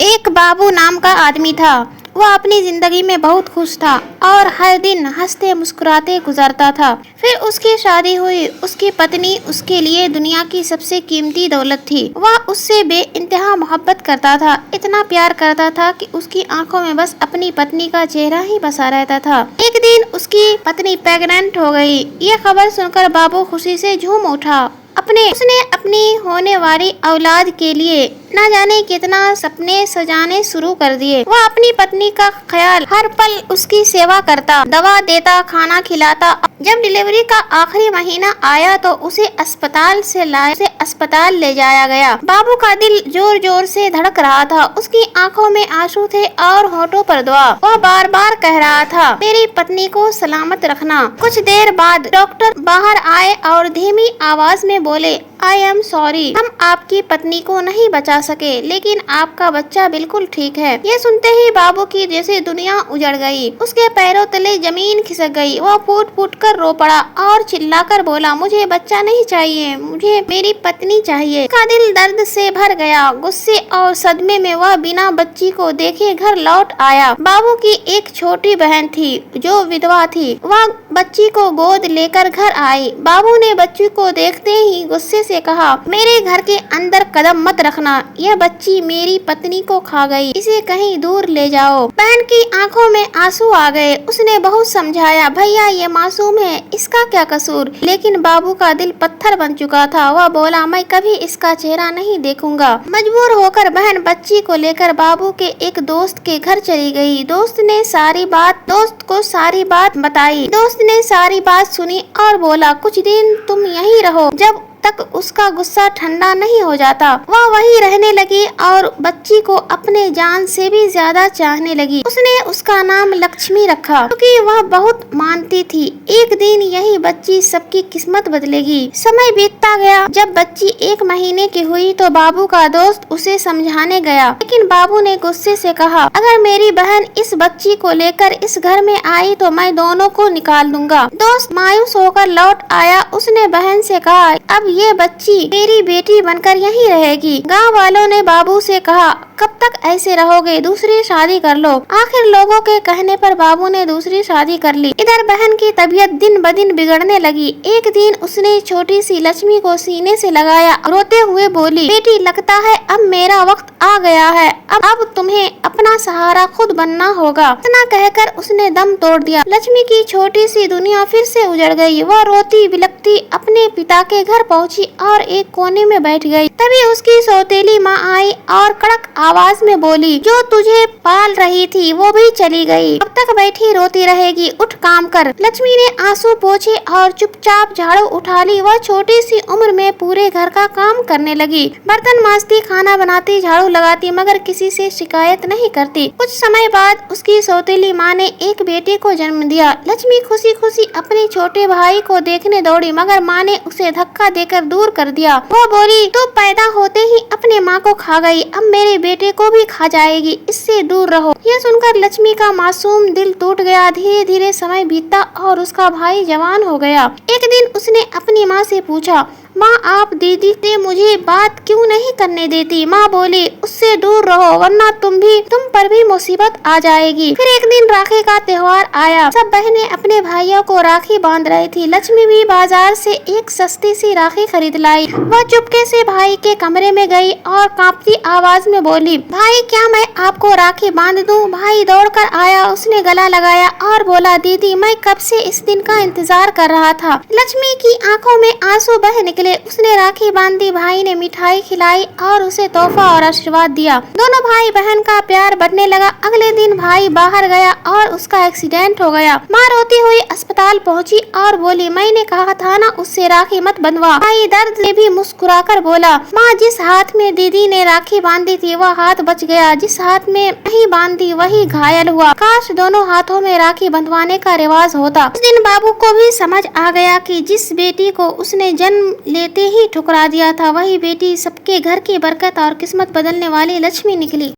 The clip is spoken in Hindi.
एक बाबू नाम का आदमी था। वह अपनी जिंदगी में बहुत खुश था और हर दिन हंसते मुस्कुराते गुजारता था। फिर उसकी शादी हुई। उसकी पत्नी उसके लिए दुनिया की सबसे कीमती दौलत थी। वह उससे बेइंतहा मोहब्बत करता था, इतना प्यार करता था कि उसकी आंखों में बस अपनी पत्नी का चेहरा ही बसा रहता था। एक दिन उसकी पत्नी प्रेग्नेंट हो गई। यह खबर सुनकर बाबू खुशी से झूम उठा। उसने अपनी होने वाली औलाद के लिए न जाने कितना सपने सजाने शुरू कर दिए। वह अपनी पत्नी का ख्याल हर पल उसकी सेवा करता, दवा देता, खाना खिलाता। जब डिलीवरी का आखिरी महीना आया तो उसे अस्पताल ले जाया गया। बाबू का दिल जोर जोर से धड़क रहा था। उसकी आंखों में आंसू थे और होठों पर दुआ। वह बार बार कह रहा था, मेरी पत्नी को सलामत रखना। कुछ देर बाद डॉक्टर बाहर आए और धीमी आवाज में बोले, आई एम सॉरी, हम आपकी पत्नी को नहीं बचा सके, लेकिन आपका बच्चा बिल्कुल ठीक है। ये सुनते ही बाबू की जैसे दुनिया उजड़ गई। उसके पैरों तले जमीन खिसक गई। वह फूट फूट कर रो पड़ा और चिल्लाकर बोला, मुझे बच्चा नहीं चाहिए, मुझे मेरी पत्नी चाहिए। उसका दिल दर्द से भर गया। गुस्से और सदमे में वह बिना बच्ची को देखे घर लौट आया। बाबू की एक छोटी बहन थी जो विधवा थी। वह बच्ची को गोद लेकर घर आई। बाबू ने बच्ची को देखते ही गुस्से से कहा, मेरे घर के अंदर कदम मत रखना, यह बच्ची मेरी पत्नी को खा गई, इसे कहीं दूर ले जाओ। बहन की आंखों में आंसू आ गए। उसने बहुत समझाया, भैया ये मासूम है, इसका क्या कसूर। लेकिन बाबू का दिल पत्थर बन चुका था। वह बोला, मैं कभी इसका चेहरा नहीं देखूंगा। मजबूर होकर बहन बच्ची को लेकर बाबू के एक दोस्त के घर चली गई। दोस्त को सारी बात बताई। दोस्त ने सारी बात सुनी और बोला, कुछ दिन तुम यहीं रहो, जब तक उसका गुस्सा ठंडा नहीं हो जाता। वह वहीं रहने लगी और बच्ची को अपने जान से भी ज्यादा चाहने लगी। उसने उसका नाम लक्ष्मी रखा क्योंकि वह बहुत मानती थी। एक दिन यही बच्ची सबकी किस्मत बदलेगी। समय बीतता गया। जब बच्ची 1 महीने की हुई तो बाबू का दोस्त उसे समझाने गया, लेकिन बाबू ने गुस्से से कहा, अगर मेरी बहन इस बच्ची को लेकर इस घर में आई तो मैं दोनों को निकाल दूंगा। दोस्त मायूस होकर लौट आया। उसने बहन से कहा, अब ये बच्ची मेरी बेटी बनकर यहीं रहेगी। गांव वालों ने बाबू से कहा, कब तक ऐसे रहोगे, दूसरी शादी कर लो। आखिर लोगों के कहने पर बाबू ने दूसरी शादी कर ली। इधर बहन की तबीयत दिन ब दिन बिगड़ने लगी। एक दिन उसने छोटी सी लक्ष्मी को सीने से लगाया, रोते हुए बोली, बेटी लगता है अब मेरा वक्त आ गया है, अब तुम्हें अपना सहारा खुद बनना होगा। इतना कहकर उसने दम तोड़ दिया। लक्ष्मी की छोटी सी दुनिया फिर से उजड़ गई। वह रोती बिलखती अपने पिता के घर पहुंची और एक कोने में बैठ गई। तभी उसकी सौतेली माँ आई और कड़क आवाज में बोली, जो तुझे पाल रही थी वो भी चली गई, अब तक बैठी रोती रहेगी, उठ काम कर। लक्ष्मी ने आंसू पोंछे और चुपचाप झाड़ू उठा ली। वह छोटी सी उम्र में पूरे घर का काम करने लगी। बर्तन मांजती, खाना बनाती, झाड़ू लगाती, मगर किसी से शिकायत नहीं करती। कुछ समय बाद उसकी सौतेली माँ ने एक बेटे को जन्म दिया। लक्ष्मी खुशी खुशी अपने छोटे भाई को देखने दौड़ी, मगर माँ ने उसे धक्का देकर दूर कर दिया। वो बोली, तू पैदा होते ही अपने माँ को खा गई, अब मेरे बेटे को भी खा जाएगी, इससे दूर रहो। यह सुनकर लक्ष्मी का मासूम दिल टूट गया। धीरे धीरे समय बीता और उसका भाई जवान हो गया। एक दिन उसने अपनी माँ से पूछा, माँ आप दीदी से मुझे बात क्यों नहीं करने देती। माँ बोली, उससे दूर रहो वरना तुम पर भी मुसीबत आ जाएगी। फिर एक दिन राखी का त्योहार आया। सब बहनें अपने भाइयों को राखी बांध रही थी। लक्ष्मी भी बाजार से एक सस्ती सी राखी खरीद लाई। वह चुपके से भाई के कमरे में गई और कांपती आवाज में बोली, भाई क्या मैं आपको राखी बांध दूं। भाई दौड़कर आया, उसने गला लगाया और बोला, दीदी मैं कब से इस दिन का इंतजार कर रहा था। लक्ष्मी की आंखों में आंसू बह निकले। उसने राखी बांधी, भाई ने मिठाई खिलाई और उसे तोहफा और आशीर्वाद दिया। दोनों भाई बहन का प्यार बढ़ने लगा। अगले दिन भाई बाहर गया और उसका एक्सीडेंट हो गया। माँ रोती हुई अस्पताल पहुंची और बोली, मैंने कहा था ना उससे राखी मत बंधवा। भाई दर्द से भी मुस्कुराकर बोला, माँ जिस हाथ में दीदी ने राखी बांधी थी वह हाथ बच गया, जिस हाथ में नहीं बांधी वही घायल हुआ। काश दोनों हाथों में राखी बंधवाने का रिवाज होता। उस दिन बाबू को भी समझ आ गया कि जिस बेटी को उसने जन्म लेते ही ठुकरा दिया था, वही बेटी सबके घर की बरकत और किस्मत बदलने वाली लक्ष्मी निकली।